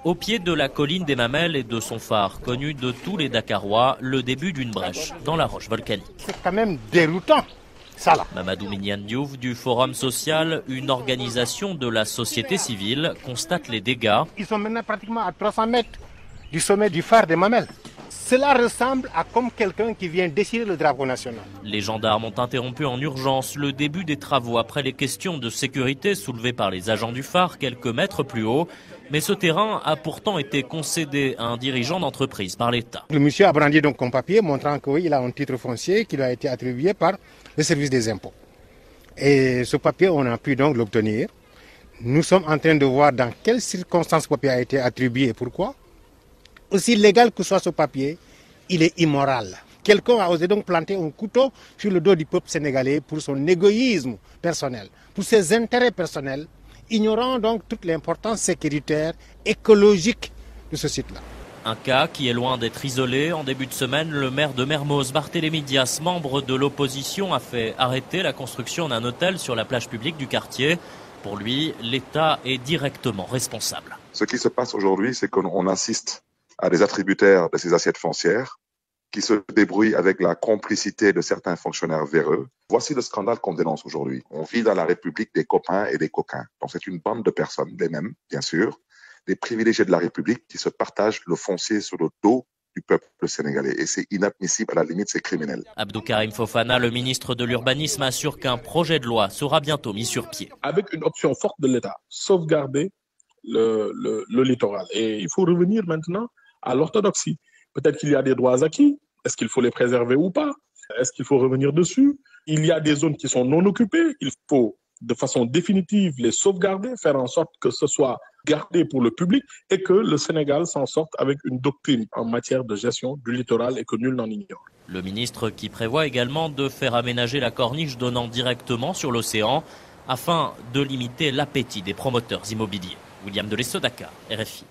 Au pied de la colline des Mamelles et de son phare, connu de tous les Dakarois, le début d'une brèche dans la roche volcanique. C'est quand même déroutant, ça là. Mamadou Mignane Diouf du Forum Social, une organisation de la société civile, constate les dégâts. Ils sont maintenant pratiquement à 300 mètres du sommet du phare des Mamelles. Cela ressemble à comme quelqu'un qui vient déchirer le drapeau national. Les gendarmes ont interrompu en urgence le début des travaux après les questions de sécurité soulevées par les agents du phare quelques mètres plus haut. Mais ce terrain a pourtant été concédé à un dirigeant d'entreprise par l'État. Le monsieur a brandi donc un papier montrant qu'il a un titre foncier qui lui a été attribué par le service des impôts. Et ce papier, on a pu donc l'obtenir. Nous sommes en train de voir dans quelles circonstances ce papier a été attribué et pourquoi. Aussi légal que soit ce papier, il est immoral. Quelqu'un a osé donc planter un couteau sur le dos du peuple sénégalais pour son égoïsme personnel, pour ses intérêts personnels, ignorant donc toute l'importance sécuritaire, écologique de ce site-là. Un cas qui est loin d'être isolé. En début de semaine, le maire de Mermoz, Barthélémy Dias, membre de l'opposition, a fait arrêter la construction d'un hôtel sur la plage publique du quartier. Pour lui, l'État est directement responsable. Ce qui se passe aujourd'hui, c'est qu'on assiste à des attributaires de ces assiettes foncières qui se débrouillent avec la complicité de certains fonctionnaires véreux. Voici le scandale qu'on dénonce aujourd'hui. On vit dans la République des copains et des coquins. Donc c'est une bande de personnes, les mêmes, bien sûr, des privilégiés de la République qui se partagent le foncier sur le dos du peuple sénégalais. Et c'est inadmissible, à la limite, c'est criminel. Abdou Karim Fofana, le ministre de l'Urbanisme, assure qu'un projet de loi sera bientôt mis sur pied. Avec une option forte de l'État, sauvegarder le littoral. Et il faut revenir maintenant à l'orthodoxie. Peut-être qu'il y a des droits acquis. Est-ce qu'il faut les préserver ou pas? Est-ce qu'il faut revenir dessus? Il y a des zones qui sont non occupées. Il faut, de façon définitive, les sauvegarder, faire en sorte que ce soit gardé pour le public et que le Sénégal s'en sorte avec une doctrine en matière de gestion du littoral et que nul n'en ignore. Le ministre qui prévoit également de faire aménager la corniche donnant directement sur l'océan afin de limiter l'appétit des promoteurs immobiliers. William Delesso, Dakar, RFI.